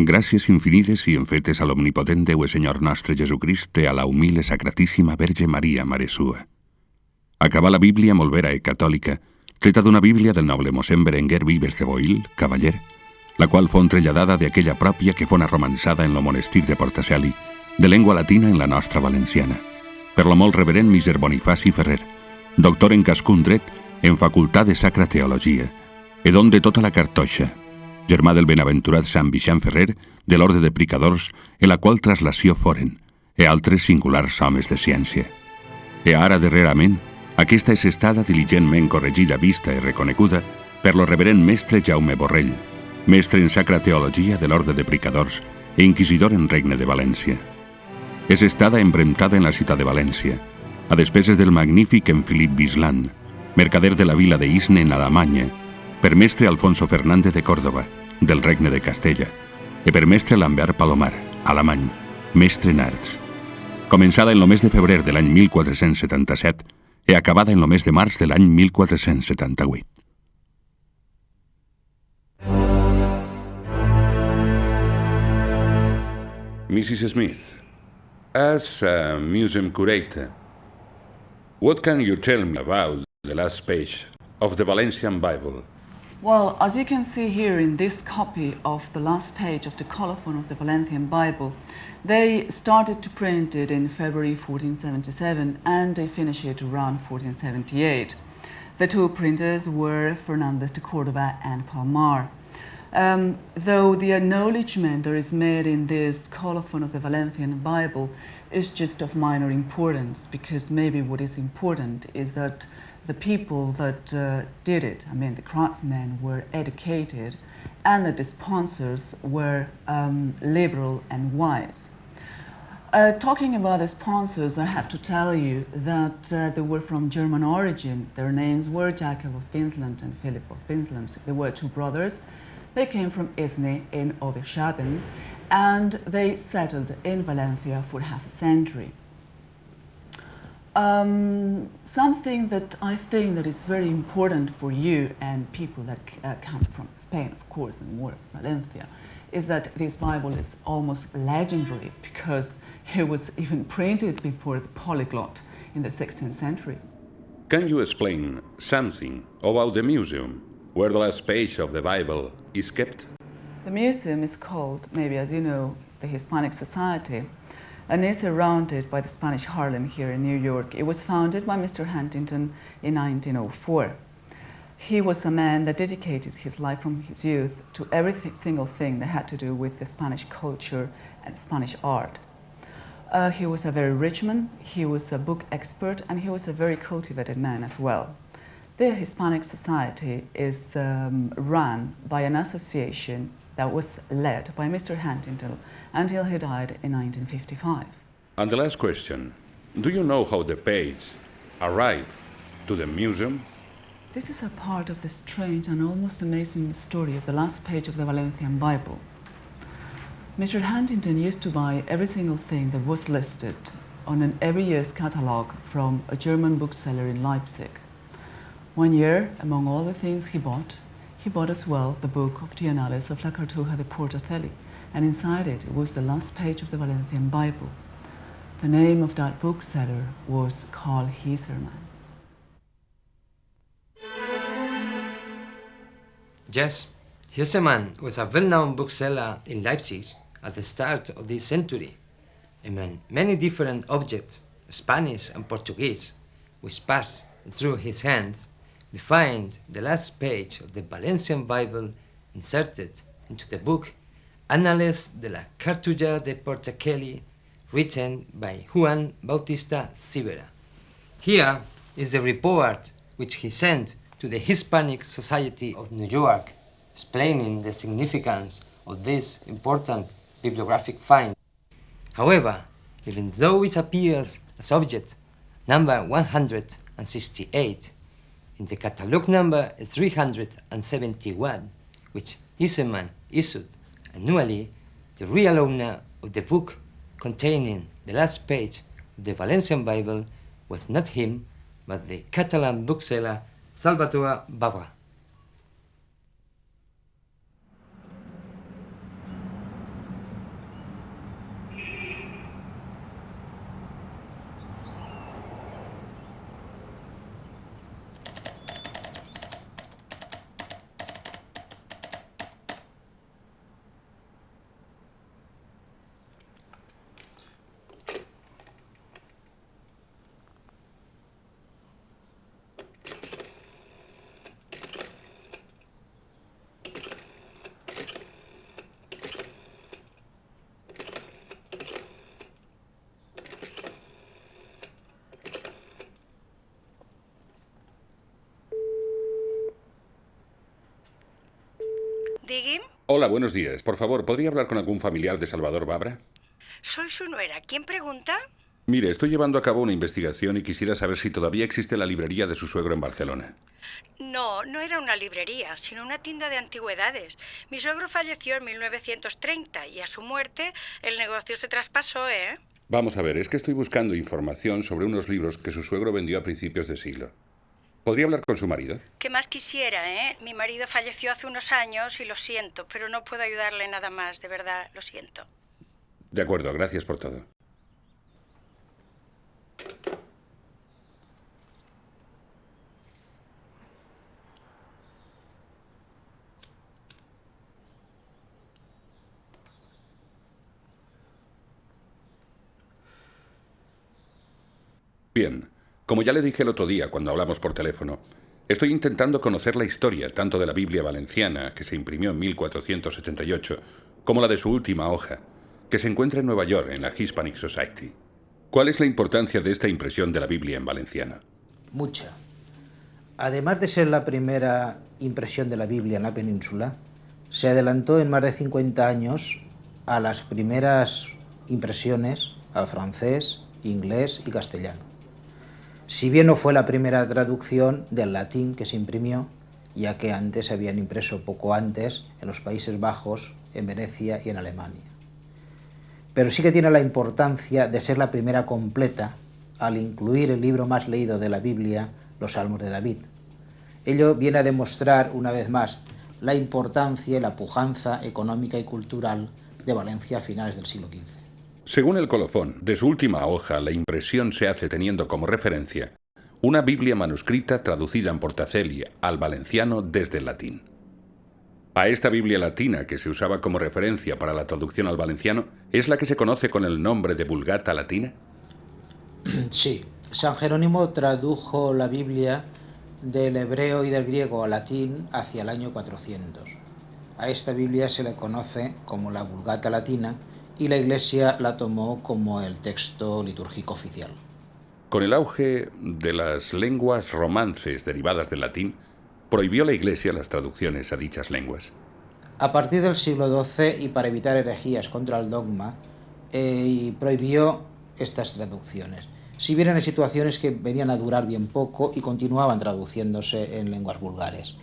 Gràcies infinites i fetes a l'omnipotent Déu i Senyor nostre Jesucrist i a la humile Sacratíssima Verge Maria, Mare Sua. Acabà la Bíblia molt vera i catòlica, treta d'una Bíblia del noble mossèn Berenguer Vives de Boil, cavaller, la qual fon trelladada d'aquella pròpia que fon arromançada en lo monestir de Portaceli, de llengua latina en la nostra valenciana, per lo molt reverent Miser Bonifaci Ferrer, doctor en cascun dret, en facultat de sacra teologia, e don de tota la cartoixa, germà del benaventurat Sant Vixant Ferrer, de l'orde de Pricadors, en la qual traslació foren, e altres singulars homes de ciència. E ara, darrerament, aquesta és estada diligentment corregida, vista i reconeguda per lo reverent mestre Jaume Borrell, mestre en sacra teologia de l'orde de Pricadors e inquisidor en regne de València. És estada empremtada en la ciutat de València, a despeses del magnífic en Filip Bisland, mercader de la vila de Isne en Alemanya, per mestre Alfonso Fernández de Córdoba, del regne de Castella, e per mestre Lambert Palomar, alemany, mestre en arts. Començada en lo mes de febrer de l'any 1477 e acabada en lo mes de març de l'any 1478. Mrs. Smith, as a museum curator, what can you tell me about the last page of the Valencian Bible? Well, as you can see here in this copy of the last page of the colophon of the Valencian Bible, they started to print it in February 1477 and they finished it around 1478. The two printers were Fernandez de Córdoba and Palomar. Though the acknowledgement that is made in this colophon of the Valencian Bible is just of minor importance, because maybe what is important is that the people that did it, the craftsmen, were educated, and that the sponsors were liberal and wise. Talking about the sponsors, I have to tell you that they were from German origin. Their names were Jacob of Vinsland and Philip of Vinsland. They were two brothers. They came from Isne in Oberschaben, and they settled in Valencia for half a century. Something that I think that is very important for you and people that come from Spain, of course, and more Valencia, is that this Bible is almost legendary because it was even printed before the polyglot in the 16th century. Can you explain something about the museum where the last page of the Bible is kept? The museum is called, maybe as you know, the Hispanic Society, and is surrounded by the Spanish Harlem here in New York. It was founded by Mr. Huntington in 1904. He was a man that dedicated his life from his youth to every single thing that had to do with the Spanish culture and Spanish art. He was a very rich man, he was a book expert, and he was a very cultivated man as well. The Hispanic Society is run by an association that was led by Mr. Huntington until he died in 1955. And the last question, do you know how the page arrived to the museum? This is a part of the strange and almost amazing story of the last page of the Valencian Bible. Mr. Huntington used to buy every single thing that was listed on an every year's catalogue from a German bookseller in Leipzig. One year, among all the things he bought as well the book of the Annales of la Cartuja de Portaceli, and inside it was the last page of the Valencian Bible. The name of that bookseller was Karl Hiesermann. Yes, Hiesermann was a well-known bookseller in Leipzig at the start of this century, among many different objects, Spanish and Portuguese, which passed through his hands. We find the last page of the Valencian Bible inserted into the book Annales de la Cartuja de Portaceli, written by Juan Bautista Sivera. Here is the report which he sent to the Hispanic Society of New York, explaining the significance of this important bibliographic find. However, even though it appears as object number 168, in the catalogue number 371, which Hiesermann issued annually, the real owner of the book containing the last page of the Valencian Bible was not him, but the Catalan bookseller Salvatore Babra. Digui'm. Hola, buenos días. Por favor, ¿podría hablar con algún familiar de Salvador Babra? Soy su nuera. ¿Quién pregunta? Mire, estoy llevando a cabo una investigación y quisiera saber si todavía existe la librería de su suegro en Barcelona. No, no era una librería, sino una tienda de antigüedades. Mi suegro falleció en 1930 y a su muerte el negocio se traspasó, ¿eh? Vamos a ver, es que estoy buscando información sobre unos libros que su suegro vendió a principios de siglo. ¿Podría hablar con su marido? ¿Qué más quisiera, eh? Mi marido falleció hace unos años y lo siento, pero no puedo ayudarle nada más, de verdad, lo siento. De acuerdo, gracias por todo. Bien, como ya le dije el otro día cuando hablamos por teléfono, estoy intentando conocer la historia tanto de la Biblia valenciana, que se imprimió en 1478, como la de su última hoja, que se encuentra en Nueva York, en la Hispanic Society. ¿Cuál es la importancia de esta impresión de la Biblia en valenciano? Mucha. Además de ser la primera impresión de la Biblia en la península, se adelantó en más de 50 años a las primeras impresiones al francés, inglés y castellano. Si bien no fue la primera traducción del latín que se imprimió, ya que antes se habían impreso poco antes en los Países Bajos, en Venecia y en Alemania. Pero sí que tiene la importancia de ser la primera completa al incluir el libro más leído de la Biblia, los Salmos de David. Ello viene a demostrar, una vez más, la importancia y la pujanza económica y cultural de Valencia a finales del siglo XV. Según el colofón, de su última hoja, la impresión se hace teniendo como referencia una Biblia manuscrita traducida en Portacelli al valenciano desde el latín. A esta Biblia latina, que se usaba como referencia para la traducción al valenciano, ¿es la que se conoce con el nombre de Vulgata Latina? Sí, San Jerónimo tradujo la Biblia del hebreo y del griego al latín hacia el año 400. A esta Biblia se le conoce como la Vulgata Latina y la Iglesia la tomó como el texto litúrgico oficial. Con el auge de las lenguas romances derivadas del latín, prohibió la Iglesia las traducciones a dichas lenguas. A partir del siglo XII, y para evitar herejías contra el dogma, prohibió estas traducciones. Si bien eran situaciones que venían a durar bien poco y continuaban traduciéndose en lenguas vulgares.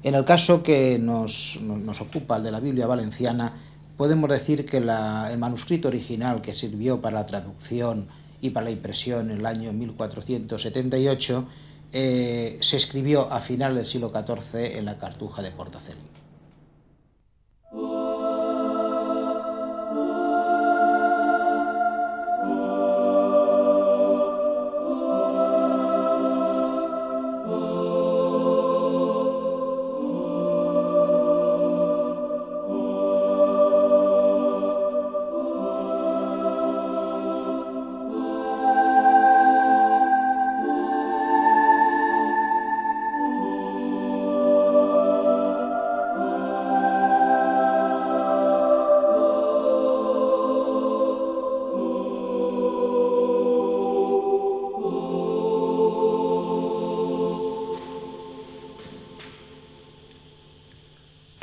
En el caso que nos ocupa, el de la Biblia valenciana, podemos decir que el manuscrito original que sirvió para la traducción y para la impresión en el año 1478 se escribió a final del siglo XIV en la Cartuja de Portacelli.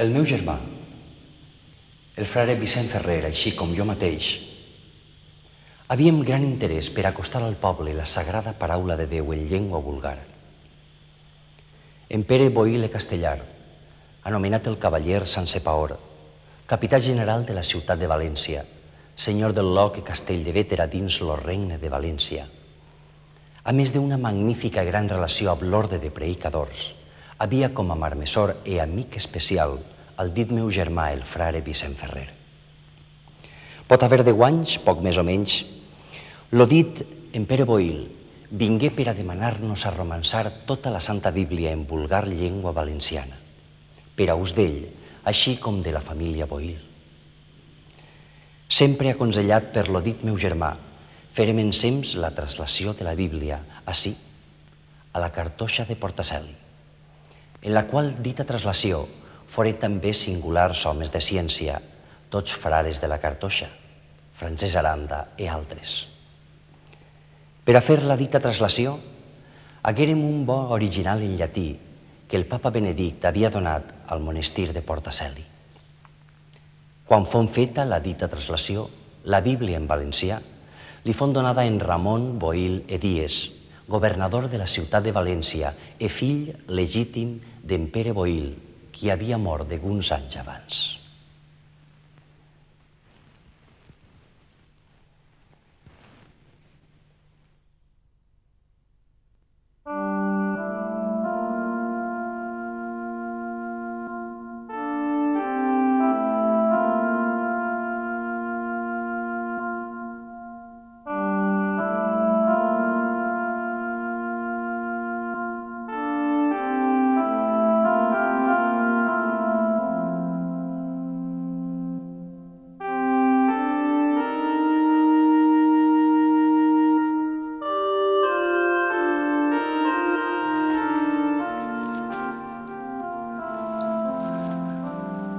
El meu germà, el frare Vicent Ferrer, així com jo mateix, havíem gran interès per acostar al poble la sagrada paraula de Déu en llengua vulgar. En Pere Boïle Castellar, anomenat el cavaller sense paor, capità general de la ciutat de València, senyor del Loc i Castell de Bétera dins lo regne de València, a més d'una magnífica gran relació amb l'orde de predicadors, havia com a marmessor i amic especial el dit meu germà, el frare Vicent Ferrer. Pot haver 10 anys, poc més o menys, lo dit en Pere Boïl vingué per a demanar-nos a romançar tota la Santa Bíblia en vulgar llengua valenciana, per a ús d'ell, així com de la família Boïl. Sempre aconsellat per lo dit meu germà, fèrem ensems la translació de la Bíblia, ací, a la Cartoixa de Portacelli, en la qual dita translació foren també singulars homes de ciència, tots frares de la Cartoixa, Francesc Aranda i altres. Per a fer la dita translació, haguérem un bo original en llatí que el papa Benedict havia donat al monestir de Portacelli. Quan fon feta la dita traslació, la Bíblia en valencià li fon donada en Ramon Boïl Edíes, governador de la ciutat de València e fill legítim d'en Pere Boïl, qui havia mort d'alguns anys abans.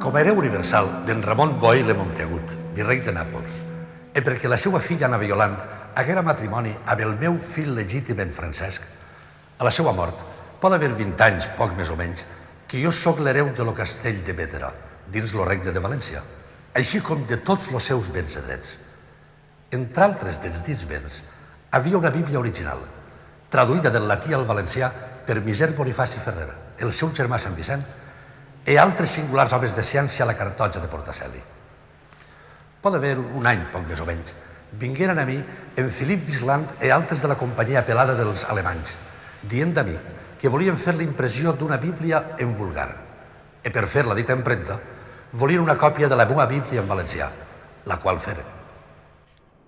Com a hereu universal d'en Ramon Boïl de Monteagut, virrei de Nàpols, i perquè la seva filla Anna Violant haguera matrimoni amb el meu fill legítim en Francesc, a la seva mort pot haver 20 anys, poc més o menys, que jo sóc l'hereu de lo castell de Bétera, dins lo regne de València, així com de tots los seus béns i drets. Entre altres dels dits béns, havia una Bíblia original, traduïda del latí al valencià per Miser Bonifaci Ferrer, el seu germà Sant Vicent, i altres singulars homes de ciència a la Cartoja de Portaceli. Pot haver un any, poc més o menys, vingueren a mi en Philippe Wisland i altres de la companyia pelada dels alemanys, dient a mi que volien fer l'impressió d'una Bíblia en vulgar, i per fer la dita empremta, volien una còpia de la meva Bíblia en valencià, la qual feren.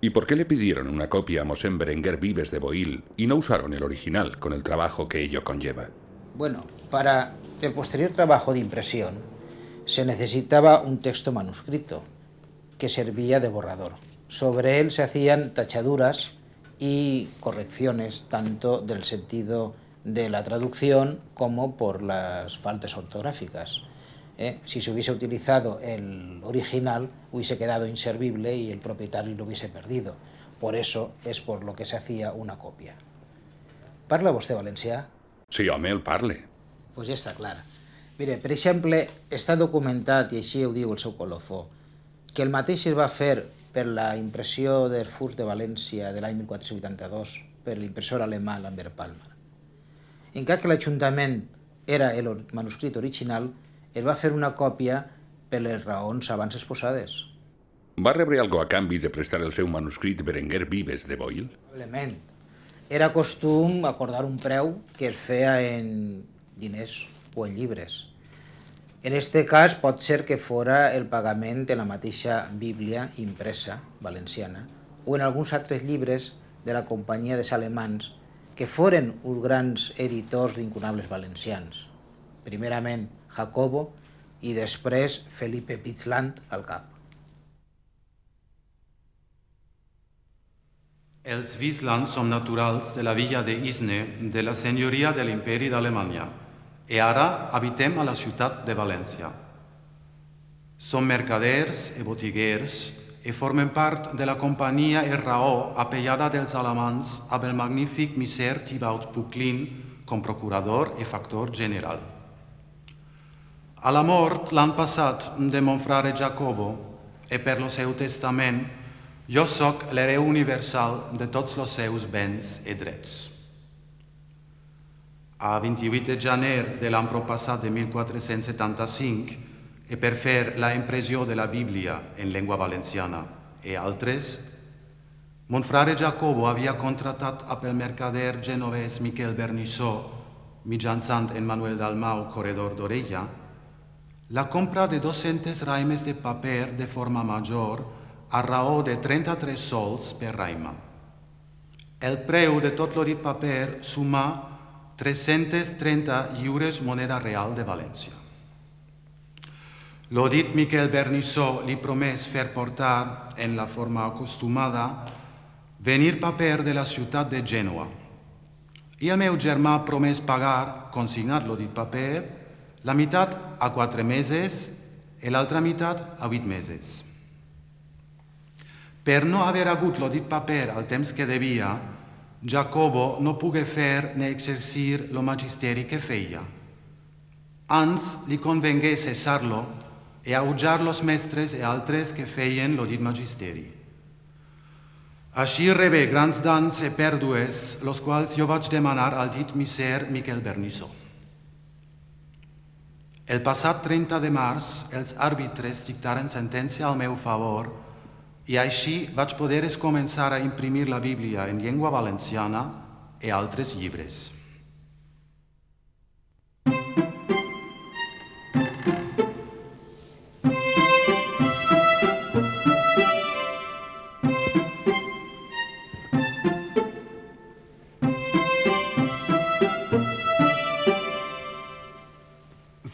¿Y por qué le pidieron una copia a Mosén Berenguer Vives de Boïl y no usaron el original con el trabajo que ello conlleva? Bueno, para el posterior trabajo de impresión se necesitaba un texto manuscrito que servía de borrador. Sobre él se hacían tachaduras y correcciones tanto del sentido de la traducción como por las faltas ortográficas. Si se hubiese utilizado el original hubiese quedado inservible y el propietario lo hubiese perdido. Por eso es por lo que se hacía una copia. ¿Parla vostè valencià? Sí, home, el parle. Pues ja està clar. Mire, per exemple, està documentat, i així ho diu el seu colofó, que el mateix es va fer per la impressió del Furs de València de l'any 1482 per l'impressor alemà Lambert Palmer. En cas que l'Ajuntament era el manuscrit original, es va fer una còpia per les raons abans exposades. Va rebre algo a canvi de prestar el seu manuscrit Berenguer Vives de Boïl? Probablement. Era costum acordar un preu que es feia en diners o en llibres. En este cas pot ser que fora el pagament de la mateixa Bíblia impresa valenciana o en alguns altres llibres de la companyia dels alemans que foren uns grans editors d'incunables valencians. Primerament Jacobo i després Felipe Wisland al cap. Els Wisland som naturals de la villa de Isne de la senyoria de l'Imperi d'Alemanya i ara habitem a la ciutat de València. Som mercaders i botiguers i formen part de la companyia i raó apellada dels alamans amb el magnífic Miser Thibaut Puclin com procurador i factor general. A la mort l'any passat de mon frare Jacobo i per el seu testament jo sóc l'hereu universal de tots els seus béns i drets. A 28 de gener de l'any proppassat de 1475, i per fer la impressió de la Bíblia en llengua valenciana i altres, mon frare Jacobo havia contractat amb el mercader genovès Miquel Bernissó, mitjançant en Manuel Dalmau, corredor d'Orella, la compra de 200 raimes de paper de forma major a raó de 33 sols per raima. El preu de tot l'orit paper suma 330 lliures moneda real de València. L'odit Miquel Bernissó li promès fer portar, en la forma acostumada, venir paper de la ciutat de Gènova. I el meu germà promès pagar, consignar l'odit paper, la meitat a 4 mesos i l'altra meitat a 8 mesos. Per no haver hagut l'odit paper al temps que devia, Jacobo no pogué fer ni exercir el magisteri que feia. Ans li convengué cessar-lo e a ujar los mestres e altres che feien lo dit magisteri. Així rebé grans dans e pèrdues, los quals jo vaig demanar al dit misser Miquel Bernissó. El passat 30 de març, els àrbitres dictaren sentència al meu favor i així vaig poder començar a imprimir la Bíblia en llengua valenciana e altres llibres.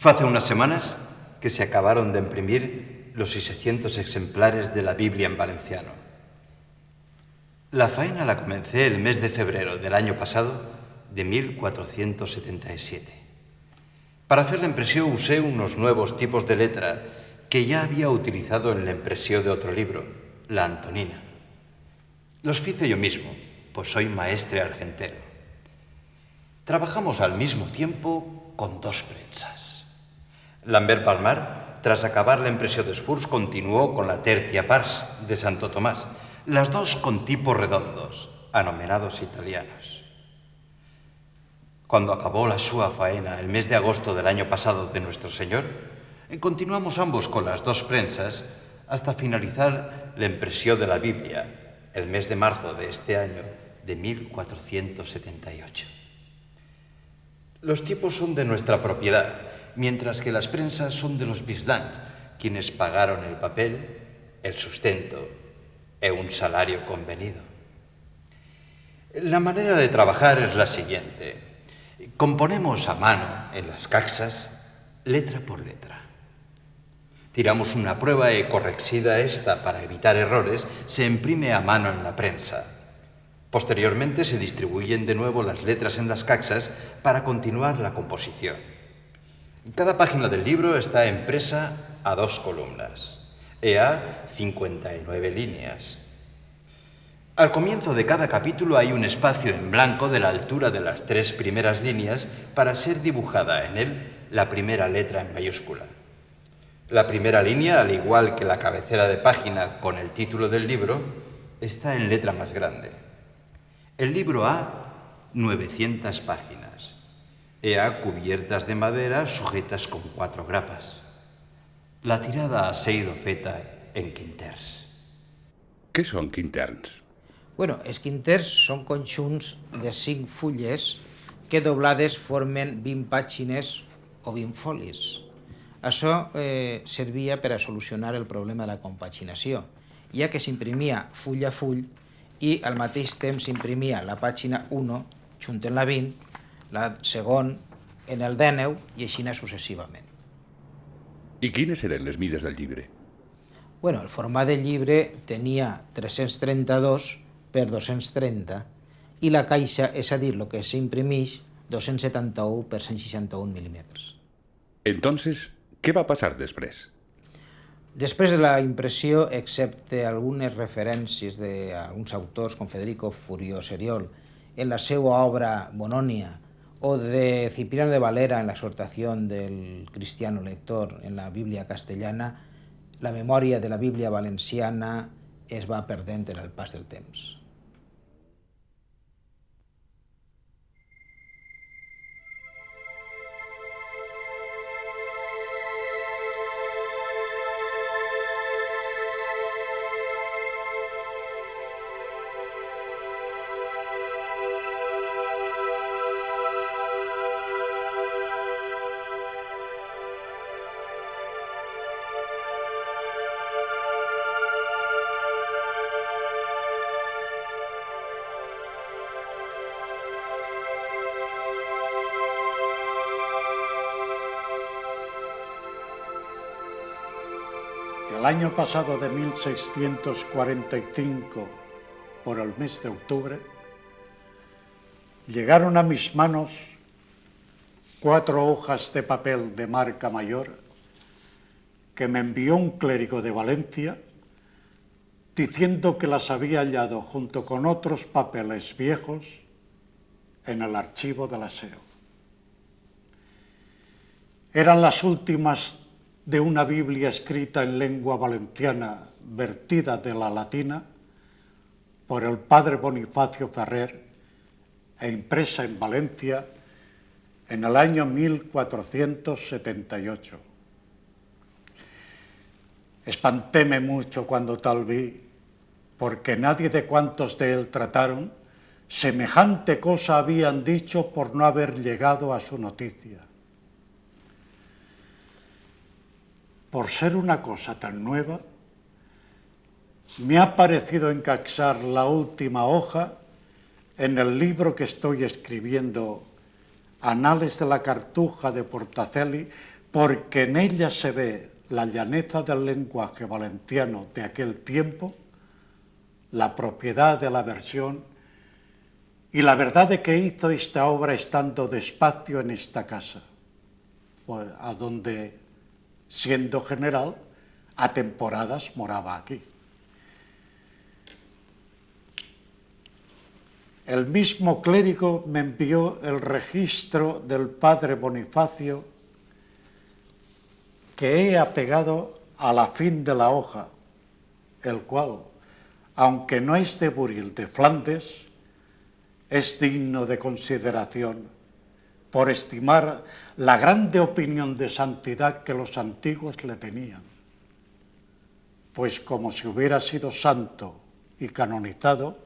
Hace unas semanas que se acabaron de imprimir los 600 ejemplares de la Biblia en valenciano. La faena la comencé el mes de febrero del año pasado, de 1477. Para hacer la impresión usé unos nuevos tipos de letra que ya había utilizado en la impresión de otro libro, la Antonina. Los hice yo mismo, pues soy maestre argentero. Trabajamos al mismo tiempo con dos prensas. Lambert Palmar, tras acabar la impresión de Sfurs, continuó con la Tertia Pars de Santo Tomás, las dos con tipos redondos, anomenados italianos. Cuando acabó la súa faena el mes de agosto del año pasado de Nuestro Señor, continuamos ambos con las dos prensas hasta finalizar la impresión de la Biblia el mes de marzo de este año de 1478. Los tipos son de nuestra propiedad, mientras que las prensas son de los Bislan, quienes pagaron el papel, el sustento e un salario convenido. La manera de trabajar es la siguiente. Componemos a mano en las caxas, letra por letra. Tiramos una prueba y corregida esta para evitar errores, se imprime a mano en la prensa. Posteriormente se distribuyen de nuevo las letras en las caxas para continuar la composición. Cada página del libro está impresa a 2 columnas y a 59 líneas. Al comienzo de cada capítulo hay un espacio en blanco de la altura de las 3 primeras líneas para ser dibujada en él la primera letra en mayúscula. La primera línea, al igual que la cabecera de página con el título del libro, está en letra más grande. El libro ha 900 páginas. Cubiertas de madera sujetas con 4 grapas. La tirada ha sido feta en quinters. ¿Qué son quinterns? Bueno, els quinters són conjunts de 5 fulles que doblades formen 20 pàgines o 20 folis. Això servia per a solucionar el problema de la compaginació, ja que s'imprimia full a full i al mateix temps s'imprimia la pàgina 1 junt en la 20, la segon en el 19 i així successivament. I quines eren les mides del llibre? Bueno, el format del llibre tenia 332 per 230 i la caixa, és a dir, el que s'imprimeix, 271 per 161 mil·límetres. Entonces, ¿qué va a pasar després? Després de la impressió, excepte algunes referències d'alguns autors com Federico Furió Seriol en la seva obra Bononia o de Cipriano de Valera en la exhortación del cristiano lector en la Biblia castellana, la memòria de la Bíblia valenciana es va perdent en el pas del temps. El año pasado de 1645, por el mes de octubre, llegaron a mis manos 4 hojas de papel de marca mayor que me envió un clérigo de Valencia diciendo que las había hallado junto con otros papeles viejos en el archivo del aseo. Eran las últimas de una Biblia escrita en lengua valenciana vertida de la latina por el padre Bonifacio Ferrer e impresa en Valencia en el año 1478. Espantéme mucho cuando tal vi, porque nadie de cuantos de él trataron semejante cosa habían dicho por no haber llegado a su noticia. Por ser una cosa tan nueva, me ha parecido encaxar la última hoja en el libro que estoy escribiendo, Anales de la Cartuja de Portacelli, porque en ella se ve la llaneza del lenguaje valenciano de aquel tiempo, la propiedad de la versión y la verdad de que hizo esta obra estando despacio en esta casa, pues, a donde, siendo general, a temporadas moraba aquí. El mismo clérigo me envió el registro del padre Bonifacio que he apegado a la fin de la hoja, el cual, aunque no es de Buril de Flandes, es digno de consideración por estimar la grande opinión de santidad que los antiguos le tenían, pues como si hubiera sido santo y canonizado,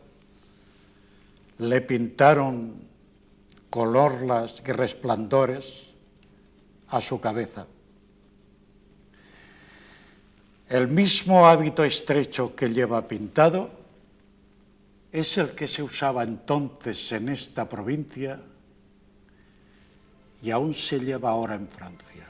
le pintaron colorlas y resplandores a su cabeza. El mismo hábito estrecho que lleva pintado es el que se usaba entonces en esta provincia y aún se lleva ahora en Francia.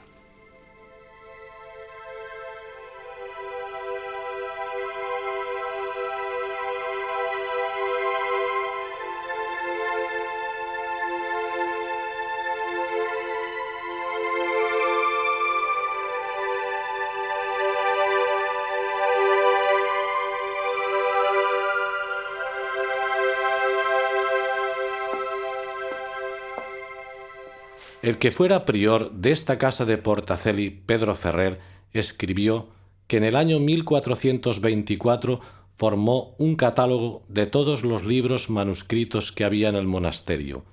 El que fuera prior de esta casa de Portacelli, Pedro Ferrer, escribió que en el año 1424 formó un catálogo de todos los libros manuscritos que había en el monasterio,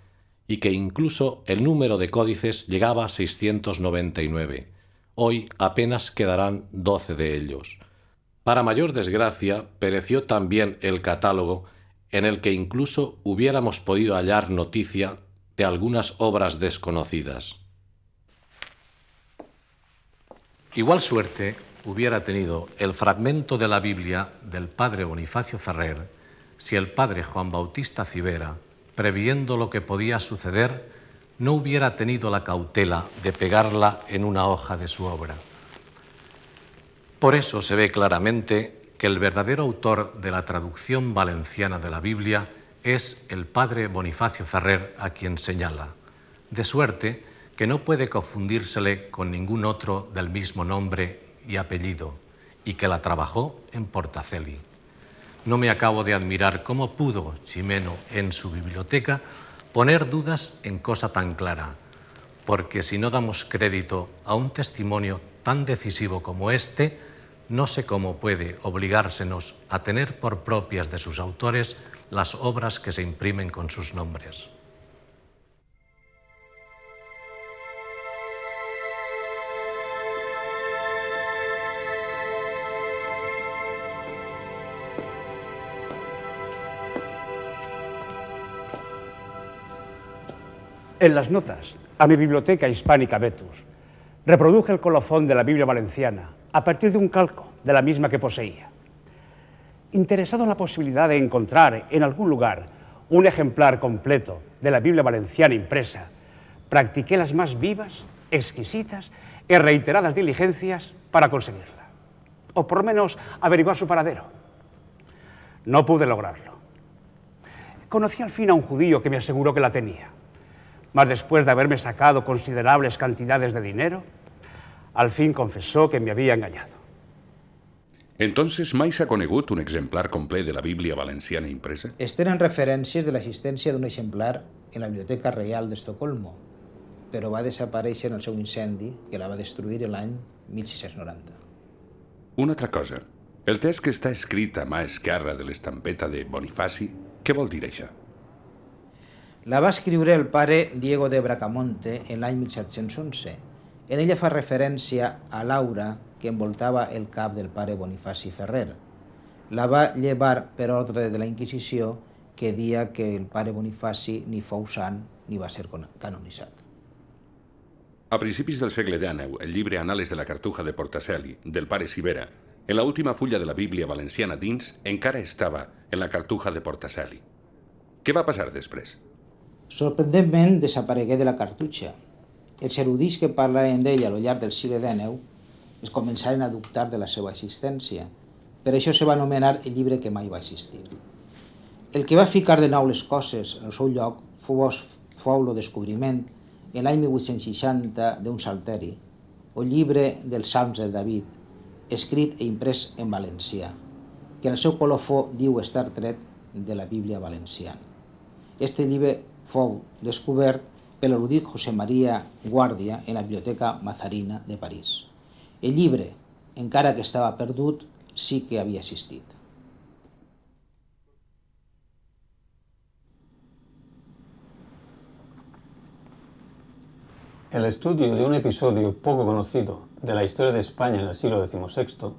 y que incluso el número de códices llegaba a 699. Hoy apenas quedarán 12 de ellos. Para mayor desgracia, pereció también el catálogo, en el que incluso hubiéramos podido hallar noticia de algunas obras desconocidas. Igual suerte hubiera tenido el fragmento de la Biblia del padre Bonifacio Ferrer si el padre Juan Bautista Civera, previendo lo que podía suceder, no hubiera tenido la cautela de pegarla en una hoja de su obra. Por eso se ve claramente que el verdadero autor de la traducción valenciana de la Biblia es el padre Bonifacio Ferrer, a quien señala, de suerte que no puede confundírsele con ningún otro del mismo nombre y apellido, y que la trabajó en Portacelli. No me acabo de admirar cómo pudo Ximeno, en su biblioteca, poner dudas en cosa tan clara, porque si no damos crédito a un testimonio tan decisivo como este, no sé cómo puede obligársenos a tener por propias de sus autores las obras que se imprimen con sus nombres. En las notas a mi biblioteca hispánica Vetus, reproduje el colofón de la Biblia valenciana a partir de un calco de la misma que poseía. Interesado en la posibilidad de encontrar en algún lugar un ejemplar completo de la Biblia valenciana impresa, practiqué las más vivas, exquisitas y reiteradas diligencias para conseguirla, o por lo menos averiguar su paradero. No pude lograrlo. Conocí al fin a un judío que me aseguró que la tenía, mas después de haberme sacado considerables cantidades de dinero, al fin confesó que me había engañado. Entonces, mai s'ha conegut un exemplar complet de la Bíblia valenciana impresa? Es tenen referències de l'existència d'un exemplar en la Biblioteca Reial d'Estocolmo, però va desaparèixer en el seu incendi, que la va destruir l'any 1690. Una altra cosa. El text que està escrit a mà esquerra de l'estampeta de Bonifaci, què vol dir això? La va escriure el pare Diego de Bracamonte en l'any 1711. En ella fa referència a l'aura que envoltava el cap del pare Bonifaci Ferrer. La va llevar per ordre de la Inquisició, que dia que el pare Bonifaci ni fou sant ni va ser canonitzat. A principis del segle XIX, el llibre Anales de la Cartuja de Portacelli, del pare Civera, en la última fulla de la Bíblia valenciana dins, encara estava en la Cartuja de Portacelli. Què va passar després? Sorprendentment desaparegué de la cartutxa. Els erudits que parlaren d'ell a lo llarg del segle XIX es començaren a dubtar de la seva existència. Per això se va anomenar el llibre que mai va existir. El que va ficar de nou les coses en el seu lloc fou el descobriment en l'any 1860 d'un salteri, o llibre dels Salms de David, escrit i imprès en valencià, que en el seu colofó diu estar tret de la Bíblia valenciana. Este llibre fou descobert per l'erudit José María Guàrdia en la Biblioteca Mazarina de París. El llibre, encara que estava perdut, sí que havia existit. El estudio de un episodio poco conocido de la historia de España en el siglo XVI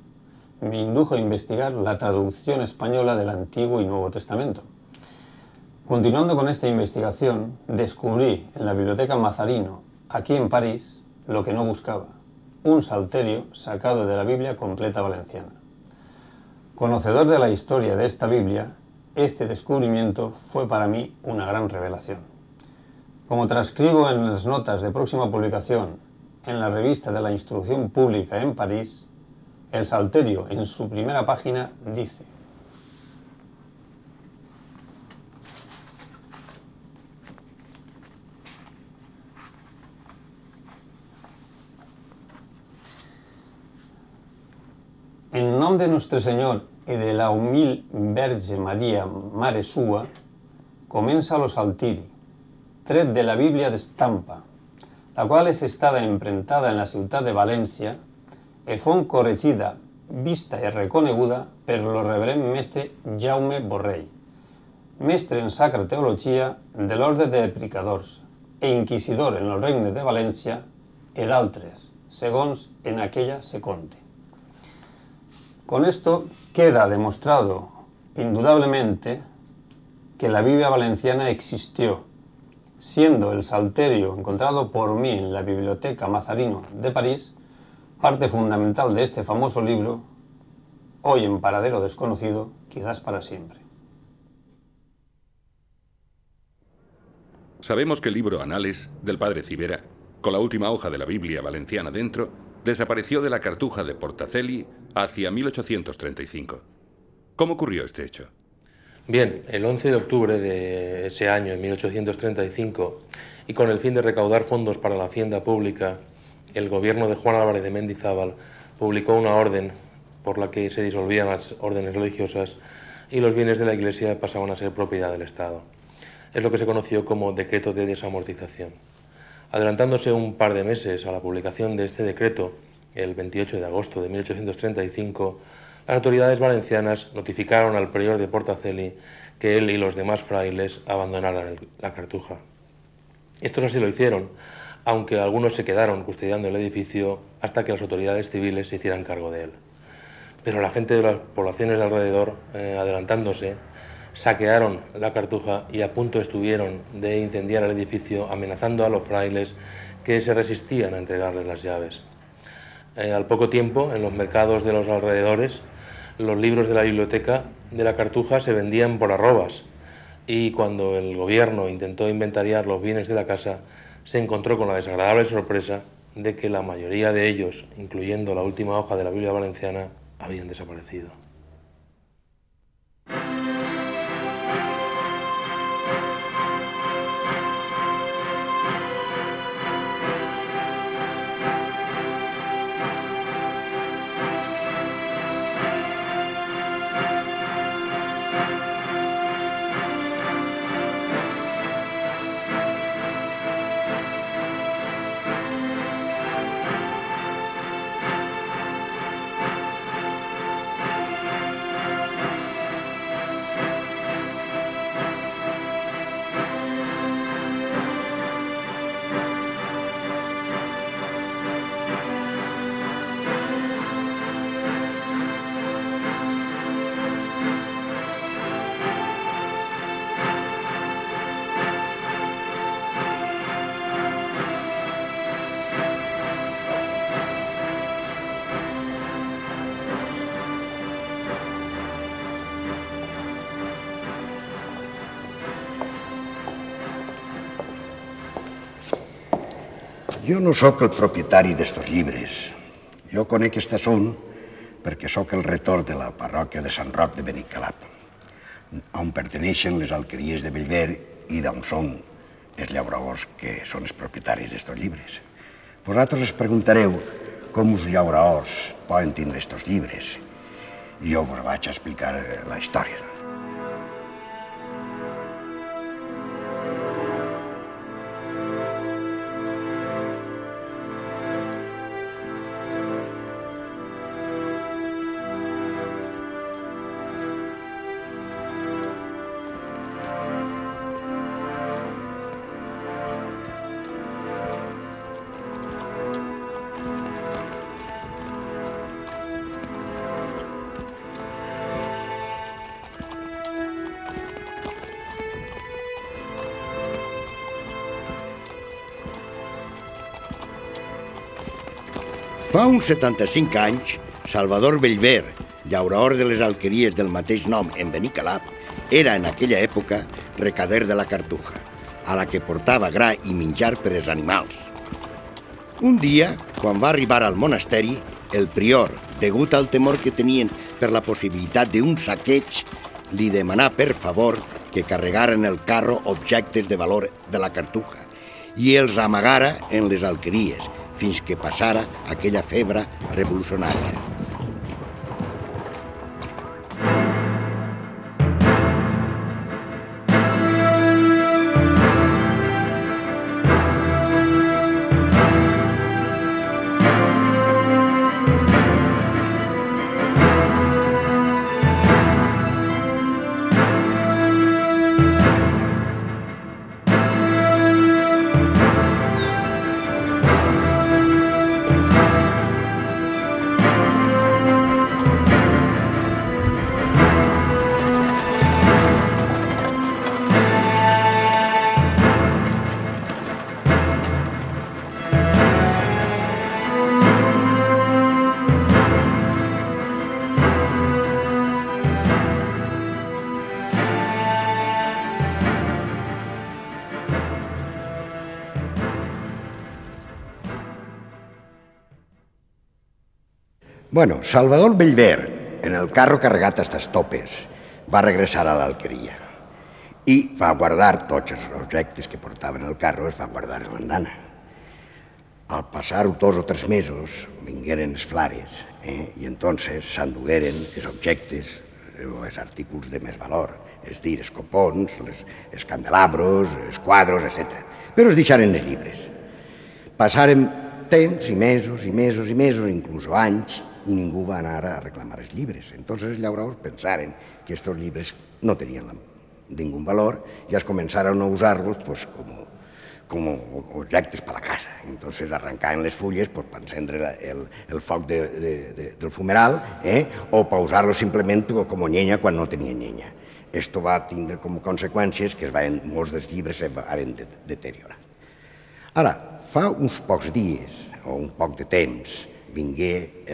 me indujo a investigar la traducción española del Antiguo y Nuevo Testamento. Continuando con esta investigación, descubrí en la Biblioteca Mazarino, aquí en París, lo que no buscaba, un salterio sacado de la Biblia completa valenciana. Conocedor de la historia de esta Biblia, este descubrimiento fue para mí una gran revelación. Como transcribo en las notas de próxima publicación en la revista de la Instrucción Pública en París, el salterio en su primera página dice: en nom de Nostre Senyor y de la humil Verge María, Mare Sua, comença lo saltiri, tret de la Bíblia d'estampa, la qual és estada emprentada en la ciutat de València e fon corregida, vista i reconeguda per lo reverend mestre Jaume Borrell, mestre en sacra teologia de l'Orde de Predicadors e inquisidor en el Regne de València e d'altres, segons en aquella se conte. Con esto queda demostrado indudablemente que la Biblia valenciana existió, siendo el salterio encontrado por mí en la Biblioteca Mazarino de París parte fundamental de este famoso libro, hoy en paradero desconocido, quizás para siempre. Sabemos que el libro Anales del padre Civera, con la última hoja de la Biblia valenciana dentro, desapareció de la Cartuja de Portacelli hacia 1835. ¿Cómo ocurrió este hecho? Bien, el 11 de octubre de ese año, en 1835, y con el fin de recaudar fondos para la hacienda pública, el gobierno de Juan Álvarez de Mendizábal publicó una orden por la que se disolvían las órdenes religiosas y los bienes de la Iglesia pasaban a ser propiedad del Estado. Es lo que se conoció como decreto de desamortización. Adelantándose un par de meses a la publicación de este decreto, el 28 de agosto de 1835, las autoridades valencianas notificaron al prior de Portacelli que él y los demás frailes abandonaran la Cartuja. Estos así lo hicieron, aunque algunos se quedaron custodiando el edificio hasta que las autoridades civiles se hicieran cargo de él. Pero la gente de las poblaciones de alrededor, adelantándose, saquearon la Cartuja y a punto estuvieron de incendiar el edificio, amenazando a los frailes que se resistían a entregarles las llaves. Al poco tiempo, en los mercados de los alrededores, los libros de la biblioteca de la Cartuja se vendían por arrobas, y cuando el gobierno intentó inventariar los bienes de la casa, se encontró con la desagradable sorpresa de que la mayoría de ellos, incluyendo la última hoja de la Biblia valenciana, habían desaparecido. Jo no sóc el propietari d'estos llibres. Jo conec esta son perquè sóc el retor de la parròquia de Sant Roc de Benicalap, on perteneixen les alqueries de Bellver i d'on són els llauradors que són els propietaris d'estos llibres. Vosaltres es preguntareu com els llauradors poden tindre estos llibres i jo vos vaig a explicar la història. Fa uns 75 anys, Salvador Bellver, llaurador de les alqueries del mateix nom en Benicalap, era en aquella època recader de la Cartuja, a la que portava gra i menjar per als animals. Un dia, quan va arribar al monasteri, el prior, degut al temor que tenien per la possibilitat d'un saqueig, li demanà per favor que carregaren el carro objectes de valor de la Cartuja i els amagara en les alqueries, fins que passara aquella febre revolucionària. Bueno, Salvador Bellver, en el carro carregat hasta les topes, va regressar a l'alqueria i va guardar tots els objectes que portaven el carro, els va guardar en l'andana. Al passar 2 o 3 mesos, vingueren els flares i entonces s'endugueren els objectes o els artículos de més valor, és dir, els copons, els candelabros, els quadros, etc. Però es deixaren els llibres. Passaren temps i mesos i mesos i mesos, inclús anys, i ningú va anar a reclamar els llibres. Entonces els llauradors pensaren que estos llibres no tenien ningún valor i es començaron a usar-los como objectes per la casa. Entonces arrancaven les fulles per encendre el foc del fumeral o per usar-los simplement com llenya quan no tenien llenya. Esto va tindre com conseqüències que molts dels llibres es van deteriorar. Ara, fa uns pocs dies o un poc de temps vingué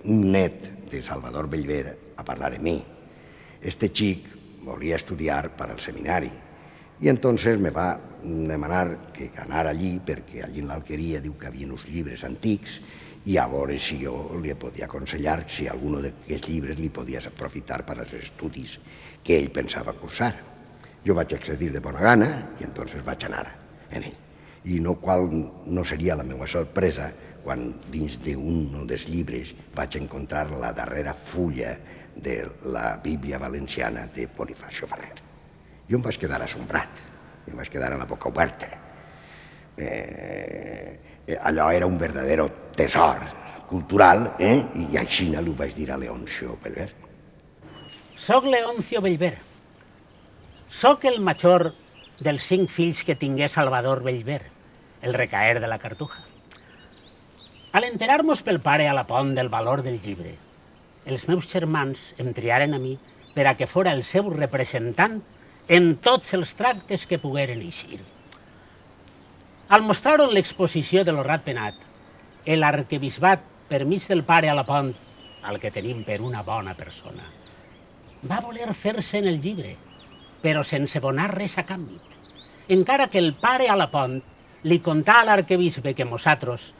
un net de Salvador Bellver a parlar amb mi. Este xic volia estudiar per al seminari i entonces me va demanar que anara allí perquè allí en l'alqueria diu que hi havia uns llibres antics i a veure si jo li podia aconsellar si algun d'aquests llibres li podies aprofitar per als estudis que ell pensava cursar. Jo vaig accedir de bona gana i entonces vaig anar en ell. I no seria la meva sorpresa quan dins d'un dels llibres vaig encontrar la darrera fulla de la Bíblia valenciana de Bonifacio Ferrer. Jo em vaig quedar assombrat, em vaig quedar amb la boca oberta. Allò era un verdadero tesor cultural i així ho vaig dir a Leoncio Bellver. Soc Leoncio Bellver. Soc el major dels 5 fills que tingué Salvador Bellver, el recaer de la Cartuja. A l'enterar-nos pel pare a la pont del valor del llibre, els meus germans em triaren a mi per a que fora el seu representant en tots els tractes que pogueren eixir. Al mostrar-on l'exposició de l'Horrat Penat, l'arquebisbat, per mig del pare a la pont, al que tenim per una bona persona, va voler fer-se en el llibre, però sense donar res a canvi, encara que el pare a la pont li contà a l'arquebisbe que nosaltres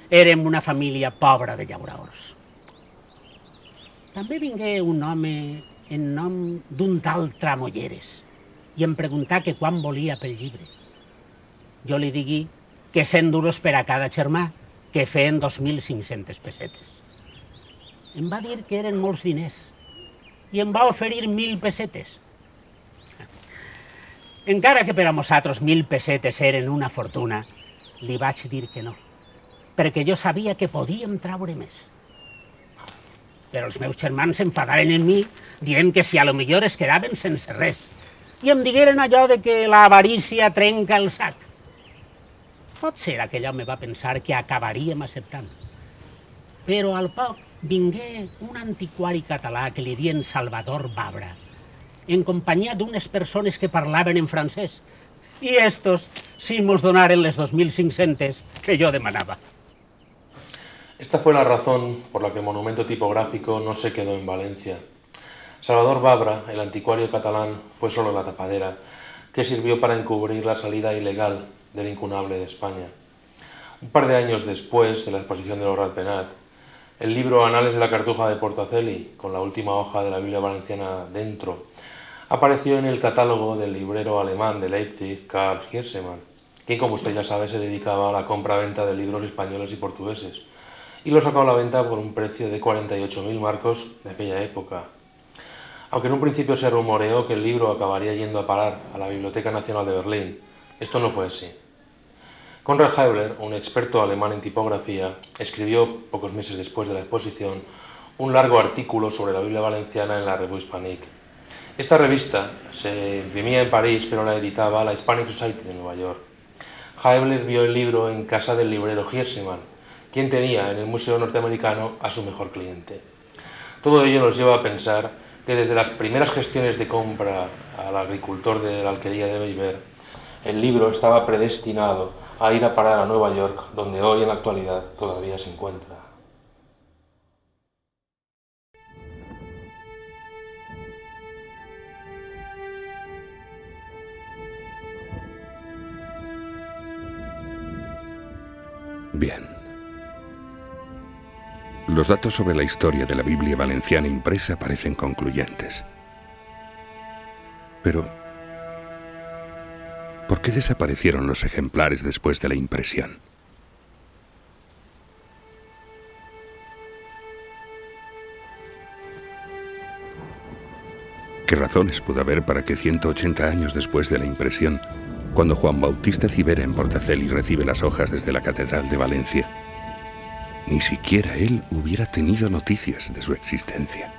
érem una família pobra de llauraors. També vingué un home en nom d'un tal Tramolleres i em preguntà que quan volia pel llibre. Jo li digui que 100 duros per a cada germà, que feien 2.500 pessetes. Em va dir que eren molts diners i em va oferir 1.000 pessetes. Encara que per a nosaltres 1.000 pessetes eren una fortuna, li vaig dir que no, perquè jo sabia que podíem traure més. Però els meus germans s'enfadaren en mi, dient que si a lo millor es quedaven sense res, i em digueren allò de que l'avarícia trenca el sac. Potser aquell home va pensar que acabaríem acceptant. Però al poc vingué un antiquari català que li dien Salvador Babra, en companyia d'unes persones que parlaven en francès, i estos sí mos donaren les 2.500 que jo demanava. Esta fue la razón por la que el monumento tipográfico no se quedó en Valencia. Salvador Babra, el anticuario catalán, fue solo la tapadera que sirvió para encubrir la salida ilegal del incunable de España. Un par de años después de la exposición de los Ratpenat, el libro Anales de la Cartuja de Portaceli, con la última hoja de la Biblia valenciana dentro, apareció en el catálogo del librero alemán de Leipzig, Karl Hirsemann, quien, como usted ya sabe, se dedicaba a la compra-venta de libros españoles y portugueses, y lo sacó a la venta por un precio de 48.000 marcos de aquella época. Aunque en un principio se rumoreó que el libro acabaría yendo a parar a la Biblioteca Nacional de Berlín, esto no fue así. Konrad Heibler, un experto alemán en tipografía, escribió, pocos meses después de la exposición, un largo artículo sobre la Biblia valenciana en la Revue Hispanique. Esta revista se imprimía en París, pero la editaba la Hispanic Society de Nueva York. Heibler vio el libro en casa del librero Hirsemann, quien tenía en el Museo Norteamericano a su mejor cliente. Todo ello nos lleva a pensar que desde las primeras gestiones de compra al agricultor de la alquería de Bellver, el libro estaba predestinado a ir a parar a Nueva York, donde hoy en la actualidad todavía se encuentra. Bien. Los datos sobre la historia de la Biblia valenciana impresa parecen concluyentes. Pero, ¿por qué desaparecieron los ejemplares después de la impresión? ¿Qué razones pudo haber para que 180 años después de la impresión, cuando Juan Bautista Civera en Portaceli recibe las hojas desde la Catedral de Valencia, ni siquiera él hubiera tenido noticias de su existencia?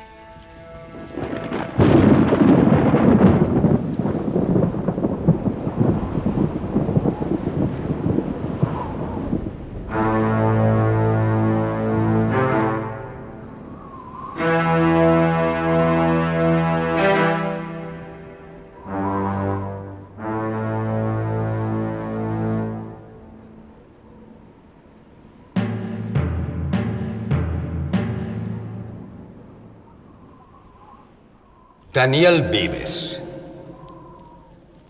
Daniel Vives.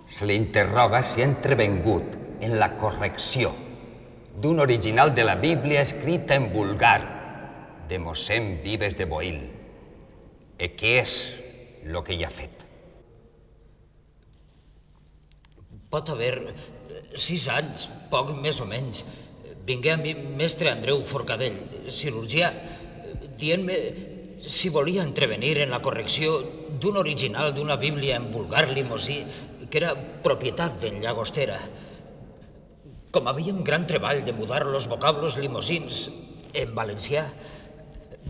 Se li interroga si ha entrevengut en la correcció d'un original de la Bíblia escrita en vulgar de mossèn Vives de Boil. I què és el que hi ha fet? Pot haver 6 anys, poc més o menys. Vingué a mi mestre Andreu Forcadell, cirurgià, dient-me si volia entrevenir en la correcció d'un original d'una Bíblia en vulgar limosí que era propietat d'en Llagostera. Com havíem gran treball de mudar los vocablos limosins en valencià,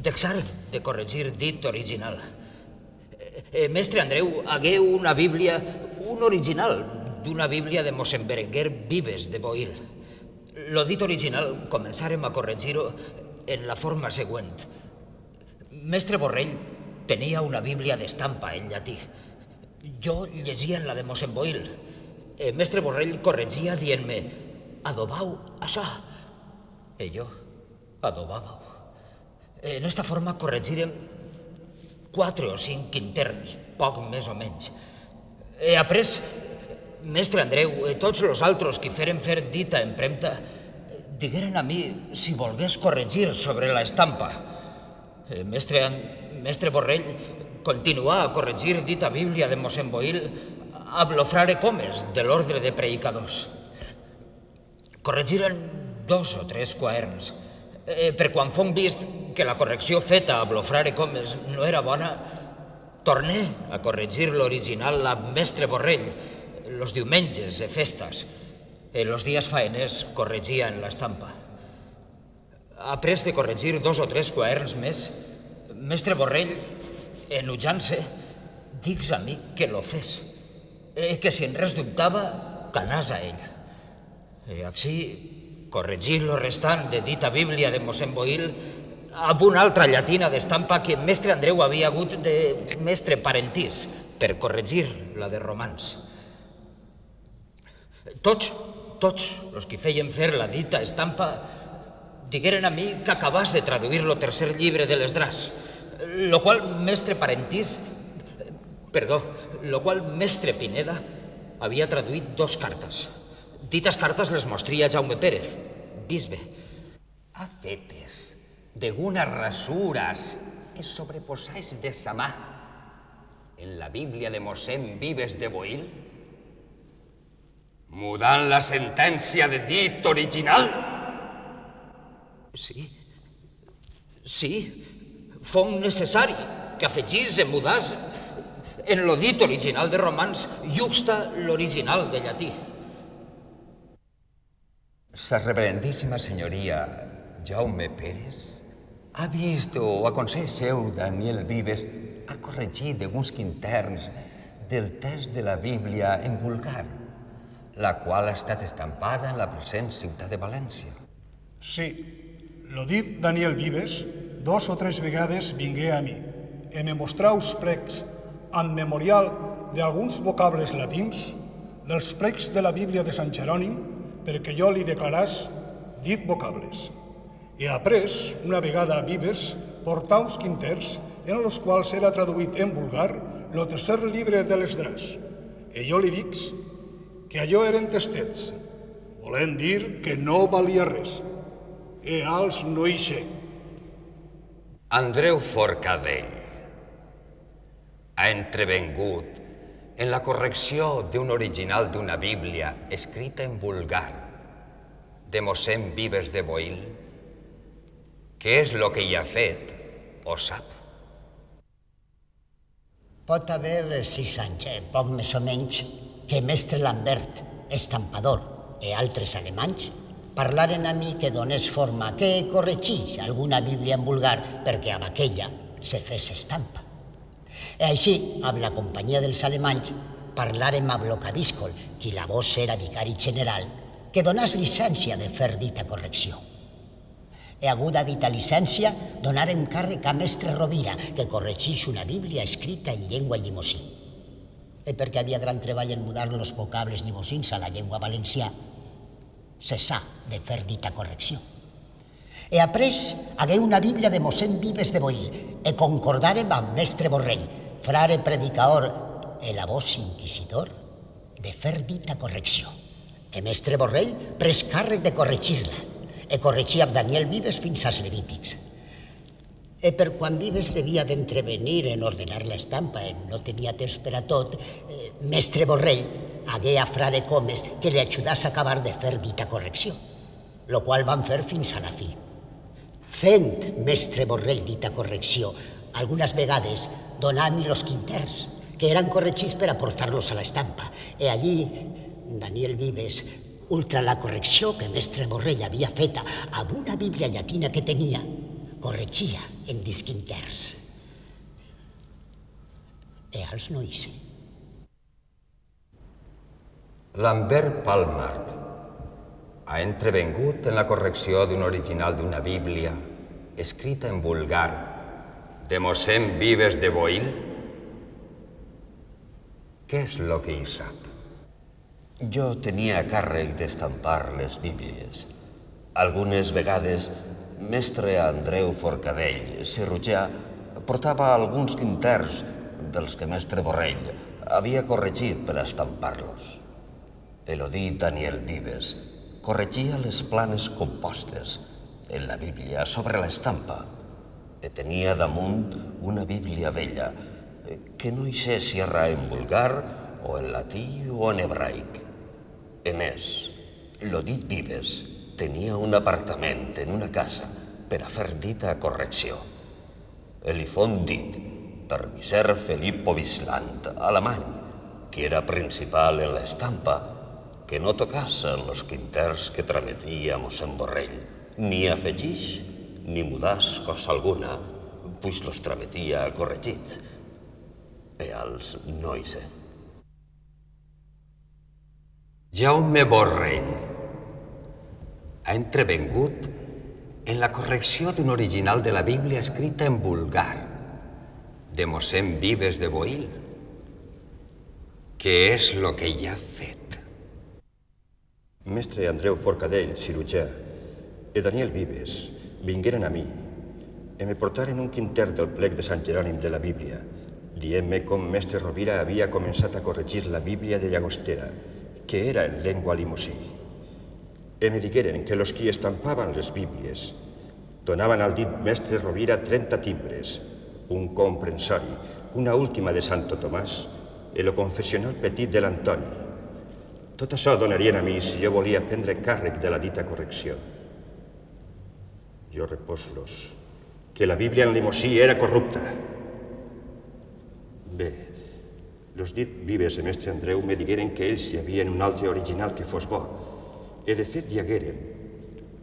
dexar de corregir dit original. Mestre Andreu, hagué una Bíblia, un original d'una Bíblia de mossèn Berenguer Vives de Boil. Lo dit original començàrem a corregir-ho en la forma següent. Mestre Borrell tenia una Bíblia d'estampa en llatí. Jo llegia en la de mossèn Boil. Mestre Borrell corregia dient-me «Adobau això». I jo adobàveu. En esta forma corregirem 4 o 5 interns, poc més o menys. He après mestre Andreu, tots els altres qui feren fer dita empremta, digueren a mi si volgués corregir sobre la estampa. Mestre Borrell continuà a corregir dita Bíblia de mossèn Boil amb lo frare Comes de l'ordre de predicadors. Corregiren 2 o 3 quaderns. Per quan fon vist que la correcció feta amb lo frare Comes no era bona, torné a corregir l'original amb mestre Borrell, los diumenges e festes. Los dies faeners corregien l'estampa. Après de corregir 2 o 3 quaderns més, mestre Borrell, enutjant-se, dix a mi que lo fes, que si en res dubtava, canàs a ell. Així, corregir lo restant de dita Bíblia de mossèn Boil amb una altra llatina d'estampa que mestre Andreu havia hagut de mestre Parentís per corregir la de Romans. Tots els que feien fer la dita estampa digueren a mi que acabàs de traduir lo tercer llibre de l'Esdràs, lo qual mestre mestre Pineda havia traduït 2 cartes. Dites cartes les mostria Jaume Pérez, bisbe. A fetes, d'unes rasures es sobreposais de sa mà en la Bíblia de mossèn Vives de Boil, mudant la sentència de dit original? Sí, fou necessari que afegís i mudàs en lo dit original de Romans justa l'original de llatí. Sa reverendíssima senyoria Jaume Pérez ha vist o a consell seu Daniel Vives ha corregit alguns quinterns del text de la Bíblia en vulgar, la qual ha estat estampada en la present ciutat de València. Sí, lo dit Daniel Vives 2 o 3 vegades vingué a mi e me mostraus pregs en memorial d'alguns vocables latins dels pregs de la Bíblia de Sant Jerònim perquè jo li declaràs dit vocables. E après, una vegada a Vives, portaus quinters en els quals era traduït en vulgar lo tercer llibre de l'Esdràs. E jo li dic que allò eren testets, volent dir que no valia res. E als no hi sé. Andreu Forcadell ha entrevengut en la correcció d'un original d'una Bíblia escrita en vulgar de mossèn Vives de Boil. Què és lo que hi ha fet, ho sap? Pot haver 6 anys, poc més o menys, que mestre Lambert, estampador, i altres alemanys, parlaren a mi que donés forma, que corregís alguna Bíblia en vulgar perquè amb aquella se fes estampa. I així, amb la companyia dels alemanys, parlarem amb lo cabíscol, qui la vos era vicari general, que donàs llicència de fer dita correcció. E aguda dita llicència, donarem càrrec a mestre Rovira, que corregís una Bíblia escrita en llengua llimosí. I perquè havia gran treball en mudar los vocables llimosins a la llengua valencià, cessà de fer dita correcció. E après hagué una Bíblia de mossèn Vives de Boil, e concordàrem amb mestre Borrell, frare predicador e la vos inquisidor, de fer dita correcció. E mestre Borrell pres càrrec de corregir-la, e corregí amb Daniel Vives fins als Levítics. E per quan Vives devia d'entrevenir en ordenar l'estampa, no tenia temps per a tot, mestre Borrell hagué a frare Comes que li ajudàs a acabar de fer dita correcció, lo qual van fer fins a la fi. Fent mestre Borrell dita correcció, algunes vegades donà a mi los quinters, que eren corregits per aportar-los a l'estampa, e allí Daniel Vives, ultra la correcció que mestre Borrell havia feta amb una Bíblia llatina que tenia, corregia en disquinters. E als no hice. Lambert Palmart ha entrevengut en la correcció d'un original d'una Bíblia escrita en vulgar de mossèn Vives de Boil. Què és lo que hi sap? Jo tenia càrrec d'estampar les Bíblies. Algunes vegades, mestre Andreu Forcadell, cirurgià, portava alguns quinters dels que mestre Borrell havia corregit per estampar-los. Elodie Daniel Vives corregia les planes compostes en la Bíblia sobre l'estampa i tenia damunt una Bíblia vella que no hi sé si era en vulgar o en latí o en hebraic. A més, Elodie Vives tenia un apartament en una casa per a fer dita correcció. Li fon dit per Miser Filippo Wisland, alemany, que era principal en l'estampa, que no tocassen los quinters que trametia mossèn Borrell, ni afegix ni mudàs cosa alguna, pues los trametia corregit. E als no hi sé. Jaume Borrell ha entrevengut en la correcció d'un original de la Bíblia escrita en vulgar de mossèn Vives de Boil. Què és lo que hi ha fet? Mestre Andreu Forcadell, cirurgià, i Daniel Vives vingueren a mi i me portaren un quinter del plec de Sant Jerònim de la Bíblia, dient-me com mestre Rovira havia començat a corregir la Bíblia de Llagostera, que era en llengua limosí. I me digueren que los qui estampaven les Bíblies donaven al dit mestre Rovira 30 timbres, un comprensori, una última de Santo Tomàs i lo confessional petit de l'Antoni. Tot això donarien a mi si jo volia prendre càrrec de la dita correcció. Jo repòs-los que la Bíblia en limosí era corrupta. Bé, los dit Vives i mestre Andreu me digueren que ells hi havien un altre original que fos bo, i de fet hi hagueren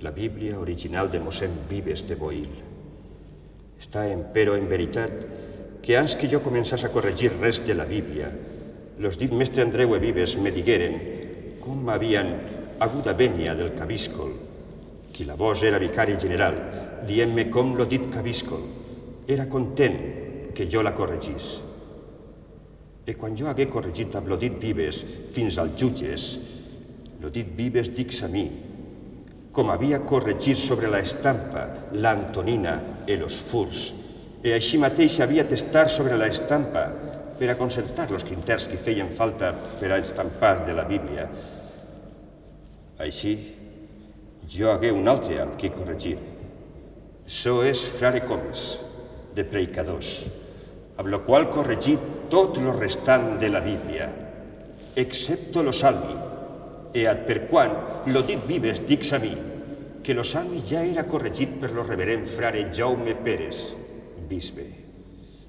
la Bíblia original de mossèn Vives de Boil. Està, empero, en veritat, que abans que jo començàs a corregir res de la Bíblia, los dit mestre Andreu i Vives me digueren com havien hagut a vènia del cabíscol, qui la vos era vicari general, dient-me com lo dit cabíscol era content que jo la corregís. I quan jo hagué corregit amb lo dit Vives fins als jutges, lo dit Vives dix a mi, com havia corregit sobre la estampa, l'Antonina i los furs, i així mateix havia testar sobre la estampa per a concertar los quinters que feien falta per a estampar de la Bíblia. Així, jo hagué un altre amb qui corregir. So és Frare Comes, de Predicadors, amb lo qual corregí tot lo restant de la Bíblia, excepto lo salmi, e ad per quan lo dit Vives dix a mi, que lo salmi ja era corregit per lo reverend Frare Jaume Pérez, bisbe,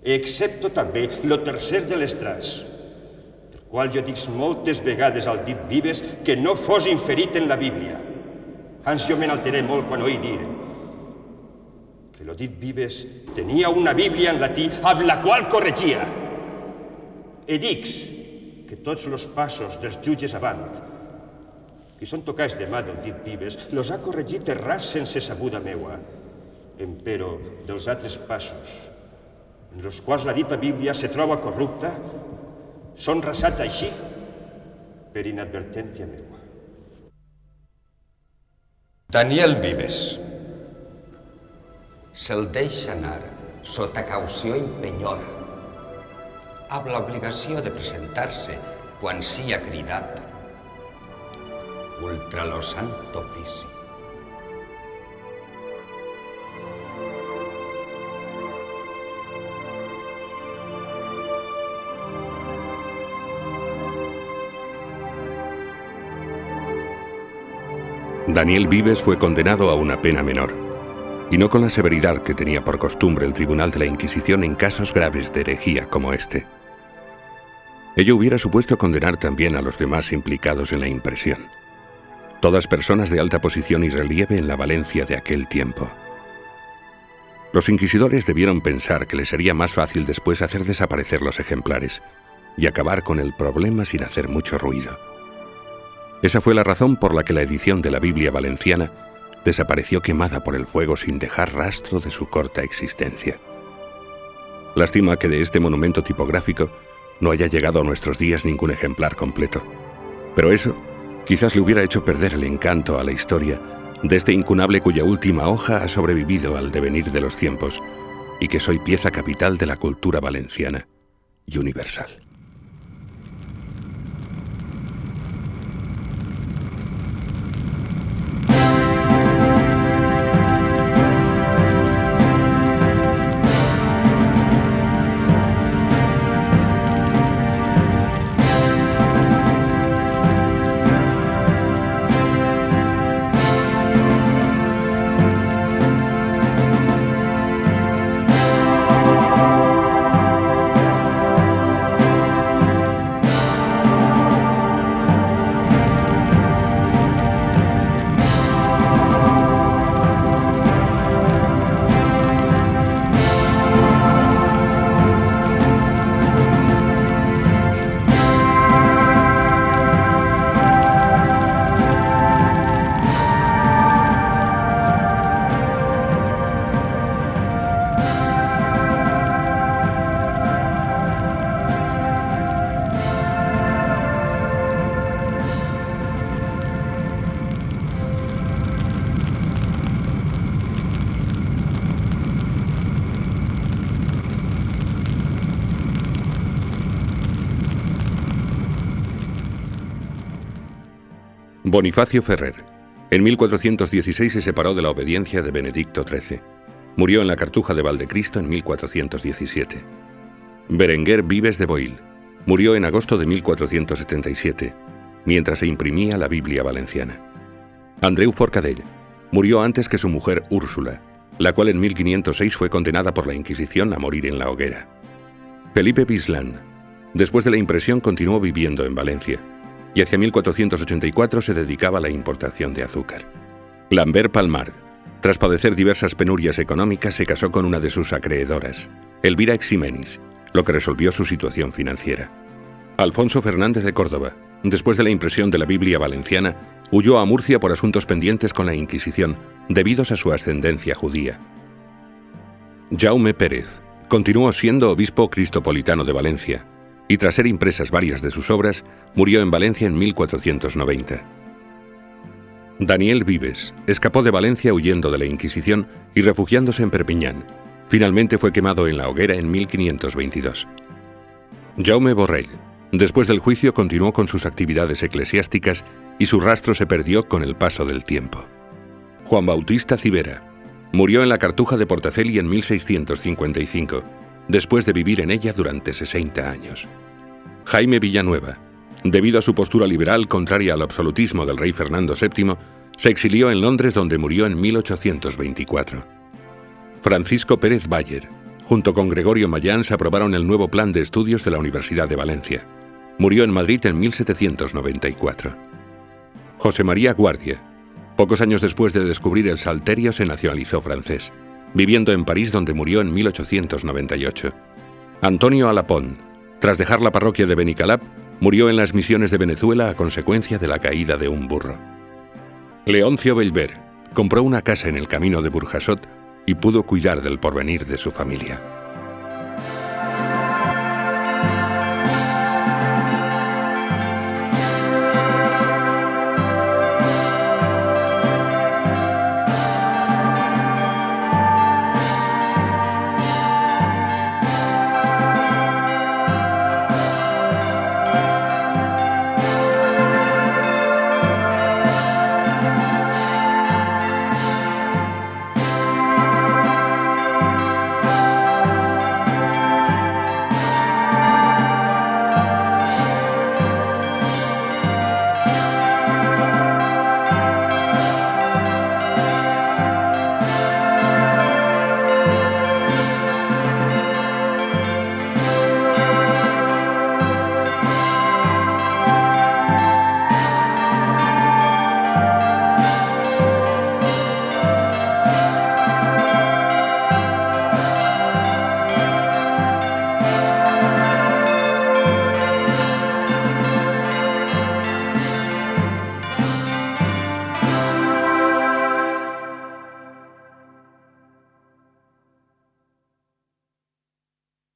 excepto també lo tercer de l'estràs, del qual jo dic moltes vegades al dit Vives que no fos inferit en la Bíblia. Ans jo me n'alteré molt quan oí dir que lo dit Vives tenia una Bíblia en latí amb la qual corregia. E dics que tots los passos dels jutges avant, que són tocats de mà del dit Vives, los ha corregit errats sense sabuda meua. Empero, dels altres passos, en els quals la dita Bíblia se troba corrupta, són rasat així per inadvertència meua. Daniel Vives. Se'l deixa anar sota caució impenyora, amb l'obligació de presentar-se quan sia cridat ultra lo santo ofici. Daniel Vives fue condenado a una pena menor, y no con la severidad que tenía por costumbre el Tribunal de la Inquisición en casos graves de herejía como este. Ello hubiera supuesto condenar también a los demás implicados en la impresión, todas personas de alta posición y relieve en la Valencia de aquel tiempo. Los inquisidores debieron pensar que les sería más fácil después hacer desaparecer los ejemplares y acabar con el problema sin hacer mucho ruido. Esa fue la razón por la que la edición de la Biblia valenciana desapareció quemada por el fuego sin dejar rastro de su corta existencia. Lástima que de este monumento tipográfico no haya llegado a nuestros días ningún ejemplar completo, pero eso quizás le hubiera hecho perder el encanto a la historia de este incunable cuya última hoja ha sobrevivido al devenir de los tiempos y que es hoy pieza capital de la cultura valenciana y universal. Bonifacio Ferrer. En 1416 se separó de la obediencia de Benedicto XIII. Murió en la Cartuja de Valdecristo en 1417. Berenguer Vives de Boil. Murió en agosto de 1477, mientras se imprimía la Biblia valenciana. Andreu Forcadell. Murió antes que su mujer Úrsula, la cual en 1506 fue condenada por la Inquisición a morir en la hoguera. Felipe Bisland. Después de la impresión continuó viviendo en Valencia, y hacia 1484 se dedicaba a la importación de azúcar. Lambert Palmard. Tras padecer diversas penurias económicas, se casó con una de sus acreedoras, Elvira Eximenis, lo que resolvió su situación financiera. Alfonso Fernández de Córdoba. Después de la impresión de la Biblia valenciana, huyó a Murcia por asuntos pendientes con la Inquisición, debidos a su ascendencia judía. Jaume Pérez. Continuó siendo obispo cristopolitano de Valencia, y tras ser impresas varias de sus obras, murió en Valencia en 1490. Daniel Vives. Escapó de Valencia huyendo de la Inquisición y refugiándose en Perpiñán. Finalmente fue quemado en la hoguera en 1522. Jaume Borrell. Después del juicio continuó con sus actividades eclesiásticas y su rastro se perdió con el paso del tiempo. Juan Bautista Civera. Murió en la Cartuja de Portaceli en 1655, después de vivir en ella durante 60 años. Jaime Villanueva. Debido a su postura liberal contraria al absolutismo del rey Fernando VII, se exilió en Londres, donde murió en 1824. Francisco Pérez Bayer. Junto con Gregorio Mayans aprobaron el nuevo plan de estudios de la Universidad de Valencia. Murió en Madrid en 1794. José María Guardia. Pocos años después de descubrir el salterio se nacionalizó francés, viviendo en París, donde murió en 1898. Antonio Alapont. Tras dejar la parroquia de Benicalap, murió en las misiones de Venezuela a consecuencia de la caída de un burro. Leoncio Bellver. Compró una casa en el camino de Burjasot y pudo cuidar del porvenir de su familia.